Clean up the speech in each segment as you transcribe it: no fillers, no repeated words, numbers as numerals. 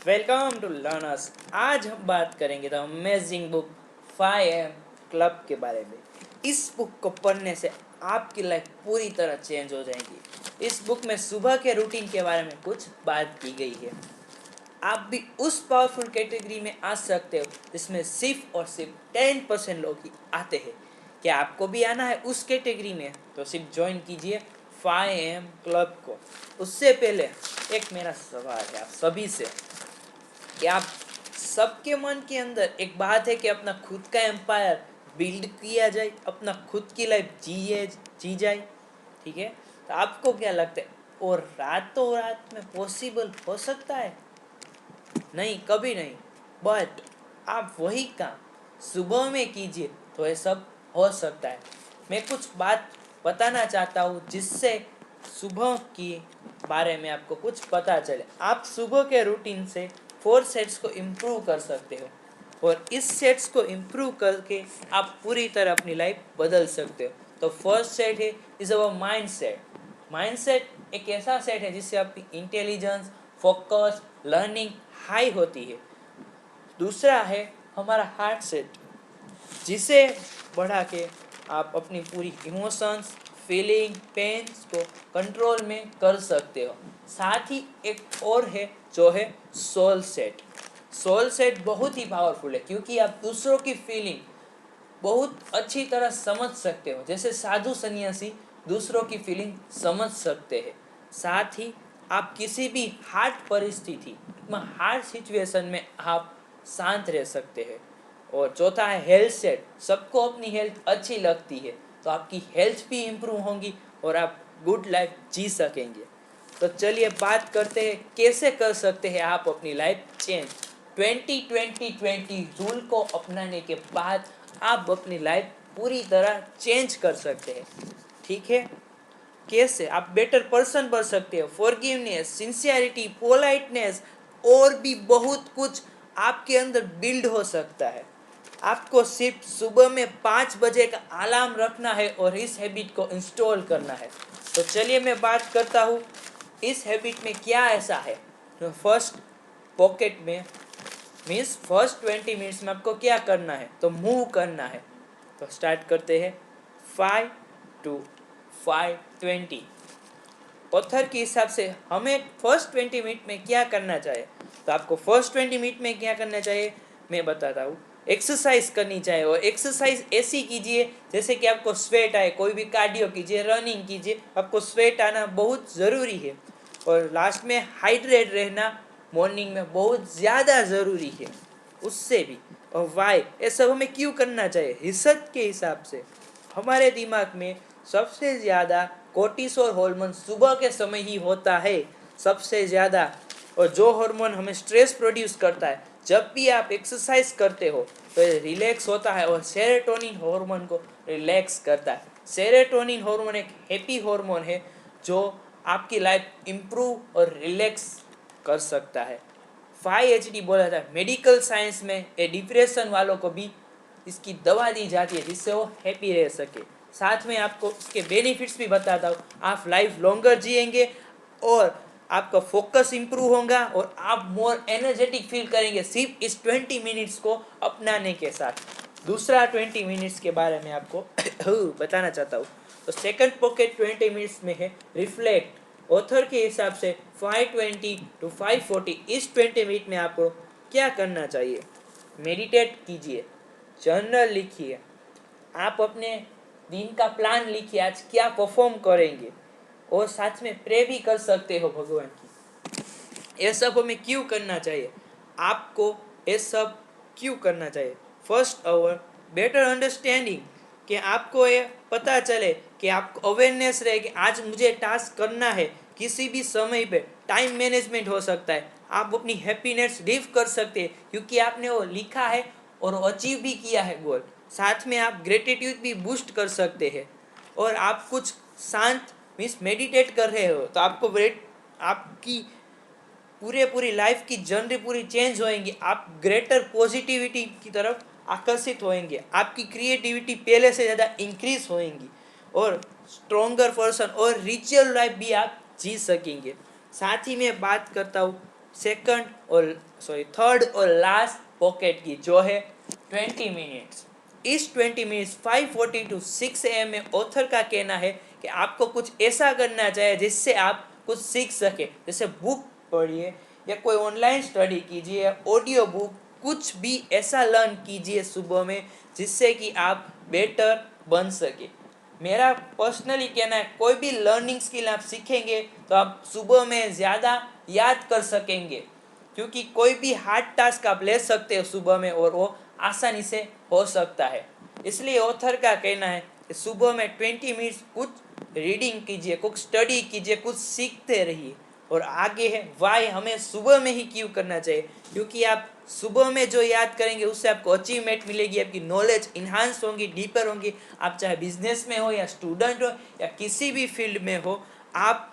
Welcome to learners. आज हम बात करेंगे the amazing book 5 AM club के बारे में। इस बुक को पढ़ने से आपकी लाइफ पूरी तरह चेंज हो जाएगी। इस बुक में सुबह के रूटीन के बारे में कुछ बात की गई है। आप भी उस पावरफुल कैटेगरी में आ सकते हो जिसमें सिर्फ और सिर्फ 10% लोग ही आते हैं। क्या आपको भी आना है उस कैटेगरी में? तो सिर्फ ज्वाइन कीजिए 5 AM क्लब को। उससे पहले एक मेरा सवाल है आप सभी से कि आप सबके मन के अंदर एक बात है कि अपना खुद का एम्पायर बिल्ड किया जाए, अपना खुद की लाइफ जी जाए। ठीक है, तो आपको क्या लगता है और रातों रात में पॉसिबल हो सकता है? नहीं, कभी नहीं। बट आप वही काम सुबह में कीजिए तो ये सब हो सकता है। मैं कुछ बात बताना चाहता हूँ जिससे सुबह की बारे में आपको कुछ पता चले। आप सुबह के रूटीन से 4 सेट्स को इम्प्रूव कर सकते हो और इस सेट्स को इम्प्रूव करके आप पूरी तरह अपनी लाइफ बदल सकते हो। तो फर्स्ट सेट है is our mind set. Mind set एक ऐसा सेट है जिससे आपकी इंटेलिजेंस, फोकस, लर्निंग हाई होती है। दूसरा है हमारा हार्ट सेट, जिसे बढ़ा के आप अपनी पूरी इमोशंस, फीलिंग, पेन्स को कंट्रोल में कर सकते हो। साथ ही एक और है जो है सोल सेट। सोल सेट बहुत ही पावरफुल है क्योंकि आप दूसरों की फीलिंग बहुत अच्छी तरह समझ सकते हो, जैसे साधु सन्यासी दूसरों की फीलिंग समझ सकते हैं। साथ ही आप किसी भी हार्ड परिस्थिति में, हार्ड सिचुएशन में आप शांत रह सकते हैं। और चौथा है हेल्थ सेट। सबको अपनी हेल्थ अच्छी लगती है तो आपकी हेल्थ भी इम्प्रूव होंगी और आप गुड लाइफ जी सकेंगे। तो चलिए बात करते हैं कैसे कर सकते हैं आप अपनी लाइफ चेंज। 20-20-20 रूल को अपनाने के बाद आप अपनी लाइफ पूरी तरह चेंज कर सकते हैं। ठीक है, कैसे आप बेटर पर्सन बन सकते हो। फॉरगिवनेस, सिंसियरिटी, पोलाइटनेस और भी बहुत कुछ आपके अंदर बिल्ड हो सकता है। आपको सिर्फ सुबह में 5 बजे का अलार्म रखना है और इस हैबिट को इंस्टॉल करना है। तो चलिए मैं बात करता हूँ इस हैबिट में क्या ऐसा है। तो फर्स्ट पॉकेट में मीन्स फर्स्ट 20 मिनट्स में आपको क्या करना है, तो मूव करना है। तो स्टार्ट करते हैं 5 to 5:20। ऑथर के हिसाब से हमें फर्स्ट 20 मिनट में क्या करना चाहिए, तो आपको फर्स्ट 20 मिनट में क्या करना चाहिए मैं बताता हूँ। एक्सरसाइज करनी चाहिए और एक्सरसाइज ऐसी कीजिए जैसे कि आपको स्वेट आए। कोई भी कार्डियो कीजिए, रनिंग कीजिए, आपको स्वेट आना बहुत ज़रूरी है। और लास्ट में हाइड्रेट रहना मॉर्निंग में बहुत ज़्यादा ज़रूरी है उससे भी। और वाई ये सब हमें क्यों करना चाहिए, रिसर्च के हिसाब से हमारे दिमाग में सबसे ज़्यादा कोर्टिसोल हार्मोन सुबह के समय ही होता है सबसे ज़्यादा। और जो हार्मोन हमें स्ट्रेस प्रोड्यूस करता है जब भी आप एक्सरसाइज करते हो तो रिलैक्स होता है और सेरोटोनिन हार्मोन को रिलैक्स करता है। सेरोटोनिन हार्मोन एक हैप्पी हार्मोन है जो आपकी लाइफ इम्प्रूव और रिलैक्स कर सकता है। 5 HD बोला था मेडिकल साइंस में। ये डिप्रेशन वालों को भी इसकी दवा दी जाती है जिससे वो हैप्पी रह सके। साथ में आपको इसके बेनिफिट्स भी बताता हूँ। आप लाइफ लॉन्गर जिएंगे और आपका फोकस इंप्रूव होगा और आप मोर एनर्जेटिक फील करेंगे सिर्फ इस 20 मिनट्स को अपनाने के साथ। दूसरा 20 मिनट्स के बारे में आपको बताना चाहता हूँ। तो सेकंड पॉकेट 20 मिनट्स में है रिफ्लेक्ट। ऑथर के हिसाब से 5:20 to 5:40 इस 20 मिनट में आपको क्या करना चाहिए, मेडिटेट कीजिए, जर्नल लिखिए, आप अपने दिन का प्लान लिखिए आज क्या परफॉर्म करेंगे और साथ में प्रे भी कर सकते हो भगवान की। ये सब हमें क्यों करना चाहिए, आपको ये सब क्यों करना चाहिए। फर्स्ट आवर बेटर अंडरस्टैंडिंग, कि आपको ये पता चले कि आपको अवेयरनेस रहे कि आज मुझे टास्क करना है। किसी भी समय पे टाइम मैनेजमेंट हो सकता है। आप अपनी हैप्पीनेस लिव कर सकते हैं क्योंकि आपने वो लिखा है और अचीव भी किया है गोल। साथ में आप ग्रेटिट्यूड भी बूस्ट कर सकते हैं। और आप कुछ शांत मीन्स मेडिटेट कर रहे हो तो आपको आपकी पूरी लाइफ की जर्नी पूरी चेंज होएंगी। आप ग्रेटर पॉजिटिविटी की तरफ आकर्षित होएंगे। आपकी क्रिएटिविटी पहले से ज़्यादा इंक्रीज होएंगी और स्ट्रोंगर पर्सन और रिचुअल लाइफ भी आप जी सकेंगे। साथ ही मैं बात करता हूँ थर्ड और लास्ट पॉकेट की जो है 20 मिनट्स। इस 20 मिनट्स 5:40 to 6 AM में ऑथर का कहना है कि आपको कुछ ऐसा करना चाहिए जिससे आप कुछ सीख सके, जैसे बुक पढ़िए या कोई ऑनलाइन स्टडी कीजिए या ऑडियो बुक, कुछ भी ऐसा लर्न कीजिए सुबह में जिससे कि आप बेटर बन सके। मेरा पर्सनली कहना है कोई भी लर्निंग स्किल आप सीखेंगे तो आप सुबह में ज़्यादा याद कर सकेंगे, क्योंकि कोई भी हार्ड टास्क आप ले सकते हो सुबह में और वो आसानी से हो सकता है। इसलिए ऑथर का कहना है कि सुबह में 20 मिनट्स कुछ रीडिंग कीजिए, कुछ स्टडी कीजिए, कुछ सीखते रहिए। और आगे है वाई, हमें सुबह में ही क्यों करना चाहिए, क्योंकि आप सुबह में जो याद करेंगे उससे आपको अचीवमेंट मिलेगी, आपकी नॉलेज इन्हांस होंगी, डीपर होंगी। आप चाहे बिजनेस में हो या स्टूडेंट हो या किसी भी फील्ड में हो, आप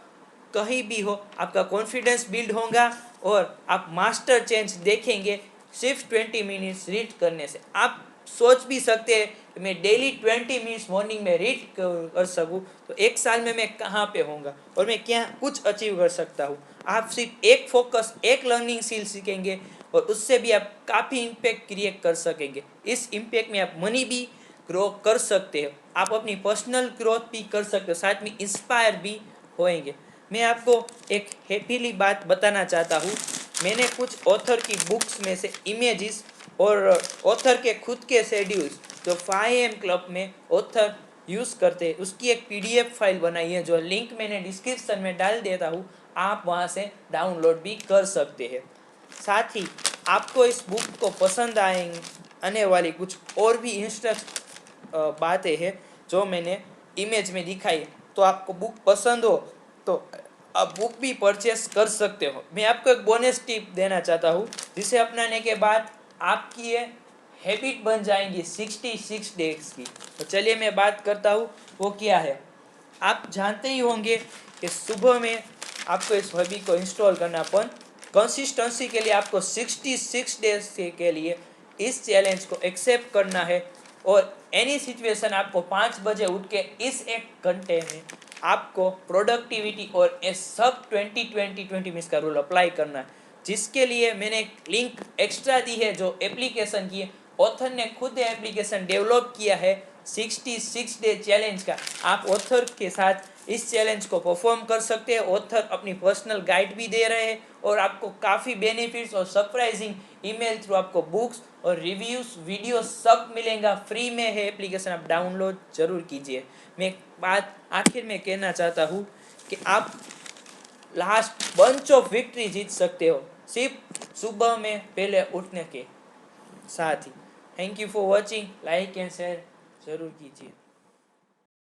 कहीं भी हो, आपका कॉन्फिडेंस बिल्ड होगा और आप मास्टर चेंज देखेंगे सिर्फ 20 मिनट्स रीड करने से। आप सोच भी सकते हैं कि मैं डेली 20 मिनट्स मॉर्निंग में रीड कर सकूं तो एक साल में मैं कहाँ पे होऊंगा और मैं क्या कुछ अचीव कर सकता हूँ। आप सिर्फ एक फोकस, एक लर्निंग स्किल सीखेंगे और उससे भी आप काफ़ी इम्पैक्ट क्रिएट कर सकेंगे। इस इम्पैक्ट में आप मनी भी ग्रो कर सकते हो, आप अपनी पर्सनल ग्रोथ भी कर सकते हो, साथ में इंस्पायर भी होएंगे। मैं आपको एक हैप्पीली बात बताना चाहता हूँ। मैंने कुछ ऑथर की बुक्स में से इमेजेस और ऑथर के खुद के शेड्यूल्स जो 5am क्लब में ऑथर यूज़ करते हैं उसकी एक PDF फाइल बनाई है, जो लिंक मैंने डिस्क्रिप्शन में डाल देता हूँ, आप वहाँ से डाउनलोड भी कर सकते हैं। साथ ही आपको इस बुक को पसंद आने वाली कुछ और भी बातें हैं जो मैंने इमेज में दिखाई, तो आपको बुक पसंद हो तो आप बुक भी परचेस कर सकते हो। मैं आपको एक बोनस टिप देना चाहता हूँ जिसे अपनाने के बाद आपकी ये हैबिट बन जाएंगी 66 डेज की। तो चलिए मैं बात करता हूँ वो क्या है। आप जानते ही होंगे कि सुबह में आपको इस हॉबी को इंस्टॉल करना, पर कंसिस्टेंसी के लिए आपको 66 डेज के लिए इस चैलेंज को एक्सेप्ट करना है और एनी सिचुएशन आपको 5 बजे उठ के इस एक घंटे में आपको प्रोडक्टिविटी और ये सब 20 मिनट्स का रूल अप्लाई करना है, जिसके लिए मैंने एक लिंक एक्स्ट्रा दी है जो एप्लीकेशन की है। ऑथर ने खुद एप्लीकेशन डेवलप किया है 66 डे चैलेंज का। आप ऑथर के साथ इस चैलेंज को परफॉर्म कर सकते हैं। ऑथर अपनी पर्सनल गाइड भी दे रहे हैं और आपको काफ़ी बेनिफिट्स और सरप्राइजिंग ईमेल थ्रू आपको बुक्स और रिव्यूज़ वीडियो सब मिलेगा। फ्री में है एप्लीकेशन, आप डाउनलोड जरूर कीजिए। मैं बात आखिर में कहना चाहता हूँ कि आप लास्ट बंच ऑफ विक्ट्री जीत सकते हो सिर्फ सुबह में पहले उठने के साथ ही। Thank you for watching, like and share जरूर कीजिए।